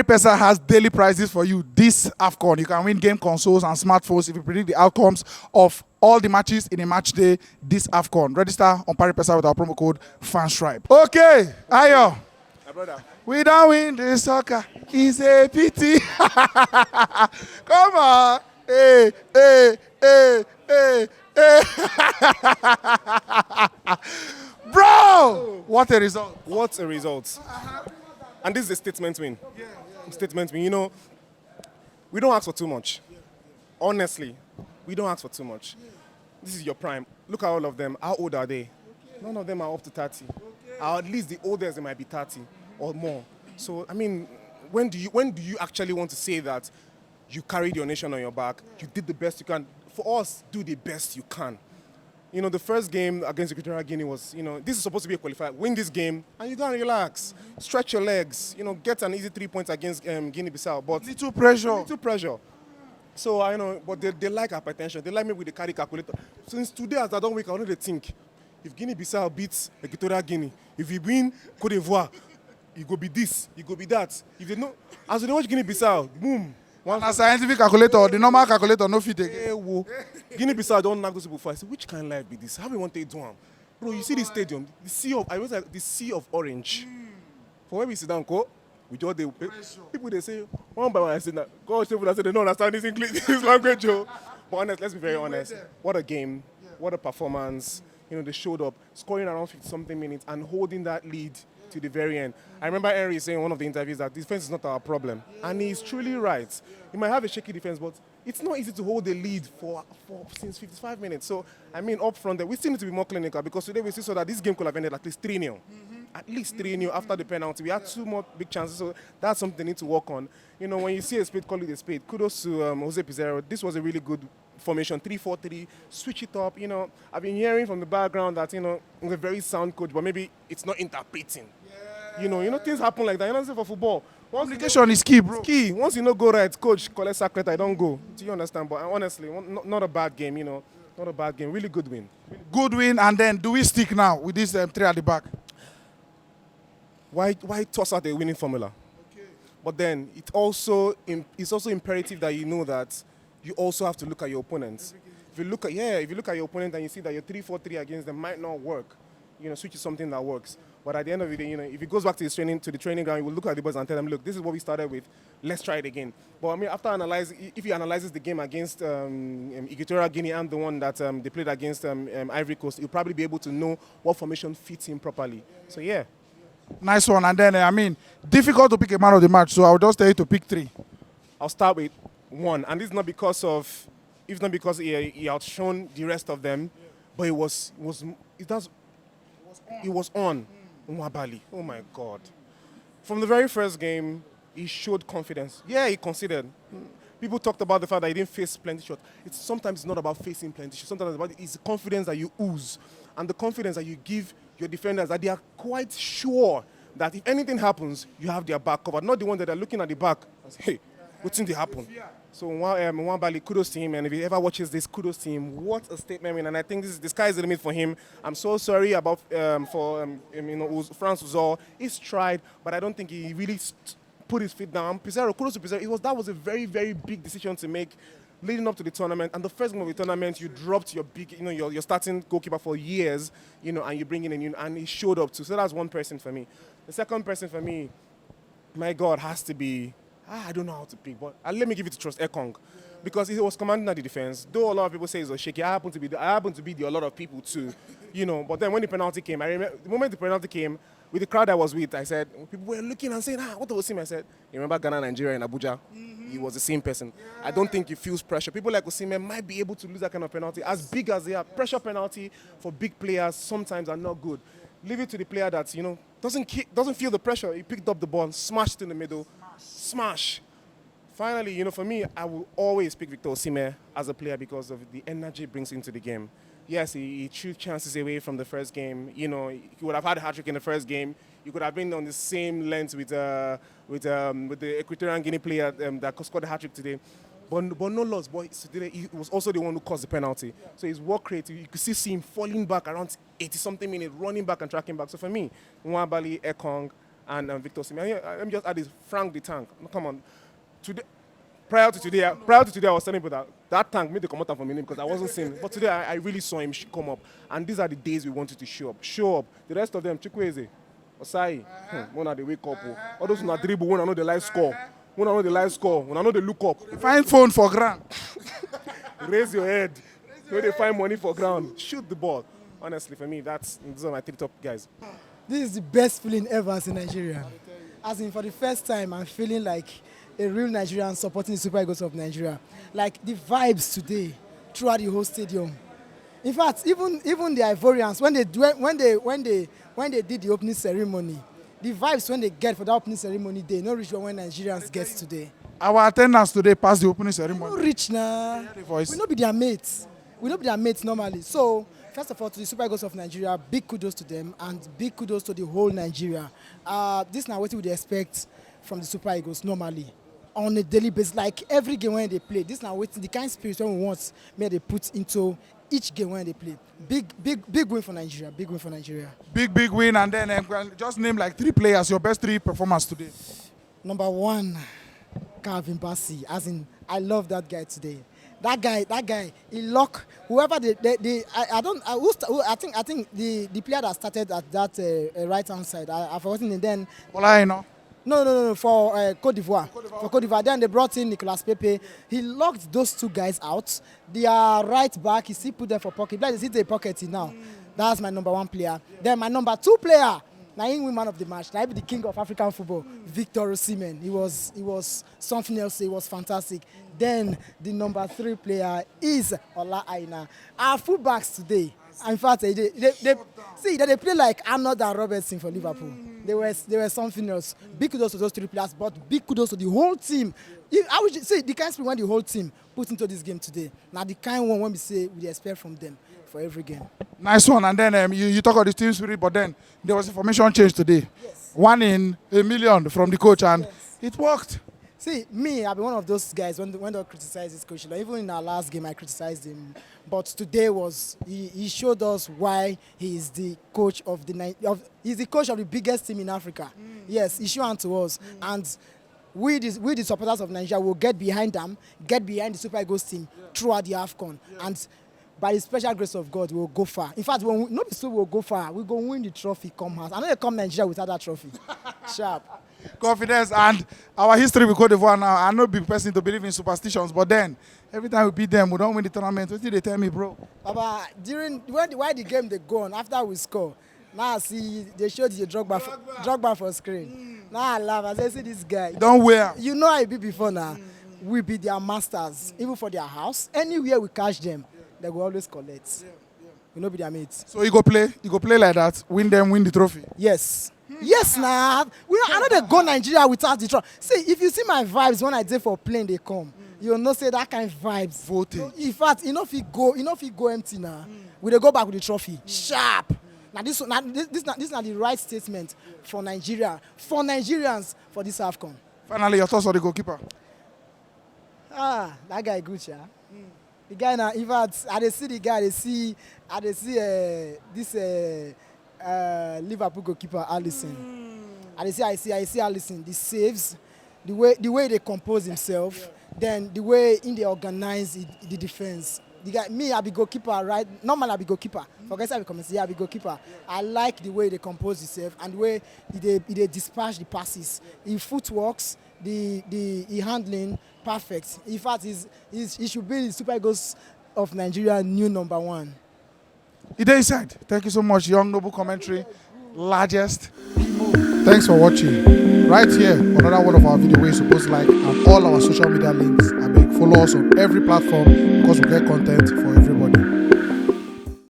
Pesa has daily prizes for you this AFCON. You can win game consoles and smartphones if you predict the outcomes of all the matches in a match day this AFCON. Register on Pesa with our promo code FANSTRIPE. Okay, Ayo. My brother. We don't win the soccer. It's a pity. Come on. Hey, hey, hey, hey, hey. Bro! What a result. What a result. And this is a statement win. Statement win. You know, we don't ask for too much. Honestly, we don't ask for too much. This is your prime. Look at all of them. How old are they? None of them are up to 30. Or at least the oldest, they might be 30 or more. So, I mean, when do you actually want to say that you carried your nation on your back, you did the best you can? For us, do the best you can. You know, the first game against Equatorial Guinea was, you know, this is supposed to be a qualifier. Win this game, and you go and relax. Stretch your legs. You know, get an easy 3 points against Guinea-Bissau. But Little pressure. little pressure. So, I know, but they like hypertension. They like me with the carry calculator. Since today, as I don't wake, I only think, if Guinea-Bissau beats Equatorial Guinea, if we win Cote d'Ivoire, it go be this, it go be that. If they know, as they watch Guinea-Bissau, boom. A scientific calculator, the normal calculator, no fit again. Guinea-Bissau don't knock those people for. I said, which kind of life be this? How we want to do them? Bro, you see this stadium, the sea of orange. For where we sit down, we just people they say one by one. I said that God, people that say they don't understand this English, this language, Joe. But honest, let's be very honest. What a game, what a performance. You know, they showed up, scoring around 50-something minutes and holding that lead to the very end. I remember Henry saying in one of the interviews that defense is not our problem. And he's truly right. You might have a shaky defense, but it's not easy to hold the lead for since 55 minutes. So, I mean, up front there, we still need to be more clinical because today we still saw that this game could have ended at least 3-0. At least 3-0 after the penalty. We had 2 more big chances, so that's something they need to work on. You know, when you see a spade, call it a spade. Kudos to Jose Pizarro. This was a really good formation, 3-4-3, switch it up. You know, I've been hearing from the background that, you know, he's a very sound coach, but maybe it's not interpreting. You know, things happen like that. You know, for football. Communication is key, bro. Key. Once you know go right, coach, collect sacred, I don't go. Do you understand? But honestly, not a bad game, you know. Not a bad game. Really good win. Good win, and then do we stick now with this 3 at the back? Why toss out a winning formula? Okay. But then it's also imperative that you know that you also have to look at your opponents. If you look at your opponent and you see that your 3-4-3 against them might not work, you know, switch to something that works. But at the end of the day, you know, if it goes back to the training ground, you will look at the boys and tell them, look, this is what we started with. Let's try it again. But I mean, if he analyzes the game against Equatorial Guinea and the one that they played against Ivory Coast, he'll probably be able to know what formation fits him properly. So yeah. Nice one. And then, I mean, difficult to pick a man of the match, so I'll just tell you to pick 3. I'll start with 1. And this is not because he outshone the rest of them, but it was on. Nwabali. Oh my God. From the very first game, he showed confidence. Yeah, he conceded. People talked about the fact that he didn't face plenty shots. Sometimes it's not about facing plenty shots. Sometimes it's the confidence that you ooze and the confidence that you give your defenders that they are quite sure that if anything happens, you have their back covered. Not the one that are looking at the back and say, hey, what's going to happen? So Nwabali, kudos to him, and if he ever watches this, kudos to him. What a statement! And I think the sky is the limit for him. I'm so sorry about France Uzor. He's tried, but I don't think he really put his feet down. Pizarro, kudos to Pizarro. That was a very, very big decision to make leading up to the tournament. And the first game of the tournament, you dropped your your starting goalkeeper for years, you know, and you bring in a new, and he showed up too. So that's one person for me. The second person for me, my God, has to be. I don't know how to pick, but let me give it to Trust Ekong. Because he was commanding at the defense. Though a lot of people say he's a shaky, I happen to be the a lot of people too. You know, but then when the penalty came, I remember the moment the penalty came, with the crowd I was with, I said, people were looking and saying, what was him? I said, you remember Ghana, Nigeria in Abuja? He was the same person. I don't think he feels pressure. People like Osimhen might be able to lose that kind of penalty. As big as they are, pressure penalty for big players sometimes are not good. Leave it to the player that, you know, doesn't feel the pressure. He picked up the ball, smashed in the middle. Smash. Finally, you know, for me, I will always pick Victor Osimhen as a player because of the energy he brings into the game. Yes, he threw chances away from the first game. You know, he would have had a hat-trick in the first game. You could have been on the same length with the Equatorial Guinea player that scored the hat-trick today. But no loss. But today he was also the one who caused the penalty. So his work rate, you could see him falling back around 80-something minutes, running back and tracking back. So for me, Nwabali, Ekong, and Victor Osimhen. Let me just add this: Frank the Tank. Come on, today. Prior to today, I was telling people that tank made the come out from me because I wasn't seeing. But today, I really saw him come up. And these are the days we wanted to show up. Show up. The rest of them, Chukwueze, Osai, when are they wake up? All those who are dribble, when I know the live score. When I know the live score, when I know the look up. Find phone for ground. Raise your head. When they find money for ground, shoot the ball. Honestly, for me, those are my tip top guys. This is the best feeling ever as a Nigerian. As in, for the first time, I'm feeling like a real Nigerian supporting the Super Eagles of Nigeria. Like the vibes today throughout the whole stadium. In fact, even the Ivorians, when they did the opening ceremony, the vibes when they get for the opening ceremony, they no reach when Nigerians get today. Our attendance today passed the opening ceremony. No reach now. We not be their mates. We not be their mates normally. So first of all, to the Super Eagles of Nigeria, big kudos to them and big kudos to the whole Nigeria. This now what we would expect from the Super Eagles normally. On a daily basis, like every game when they play, this now waiting the kind of spirit when we want may they put into each game when they play. Big win for Nigeria. Big win for Nigeria. Big win, and then just name like 3 players, your best 3 performers today. Number 1, Calvin Bassey. As in, I love that guy today. That guy, he lock whoever I think the player that started at that right hand side. I've forgotten it then. No, for Côte d'Ivoire. For Côte d'Ivoire. Then they brought in Nicolas Pepe. He locked those 2 guys out. They are right back. He still put them for pocket. Like, they see the pocket now. That's my number 1 player. Then my number 2 player, now he win man of the match. Now he be the king of African football, Victor Osimhen. He was something else. He was fantastic. Then the number 3 player is Ola Aina. Our fullbacks today, in fact, they play like Arnold and Robertson for Liverpool. They were something else. Big kudos to those 3 players, but big kudos to the whole team. I would say the kind of spirit when the whole team put into this game today. Now the kind one when we say we expect from them for every game. Nice one. And then you talk about the team spirit, but then there was a formation change today. Yes. 1 in a million from the coach, and it worked. See, me, I've been one of those guys when they criticize this coach. Like, even in our last game, I criticized him. But today he showed us why he is the coach he's the coach of the biggest team in Africa. Yes, he showed to us. And we the supporters of Nigeria will get behind them, get behind the Super Eagles team throughout the AFCON. And by the special grace of God, we will go far. In fact, when we will go far, we're going to win the trophy, come house. I know they come Nigeria without that trophy. Sharp. Confidence and our history with Côte d'Ivoire now. I know big person to believe in superstitions, but then every time we beat them, we don't win the tournament. What did they tell me, bro? Baba, while the game they go on, after we score, now I see they showed the Drogba for screen. Now I laugh. I say, see this guy. Don't wear. You know I be before now. We be their masters, even for their house. Anywhere we catch them, they will always collect. We know be their mates. So you go play like that, win them, win the trophy. Yes. Yes, nah. I know they go Nigeria without the trophy. See, if you see my vibes when I did for plane, they come. You'll not say that kind of vibes. Voting. In fact, if you go empty now, we they go back with the trophy. Sharp. Now this is not the right statement for Nigeria, for Nigerians, for this AFCON. Finally, your thoughts on the goalkeeper? That guy good, yeah. The guy now, in fact, I see the guy. I see this Liverpool goalkeeper Alisson. I see Alisson. The saves, the way they compose himself, then the way they organize the defense. The guy, me, I be goalkeeper, right? Normally I be goalkeeper. For guys I be commentator, I be goalkeeper. I like the way they compose himself and the way they dispatch the passes. The footworks, the handling, perfect. In fact, he should be the Super Eagles of Nigeria new number 1. Ide inside. Thank you so much, Young Noble Commentary, largest. Thanks for watching. Right here, another one of our videos where you're supposed to like, and all our social media links. I beg, follow us on every platform because we get content for everybody.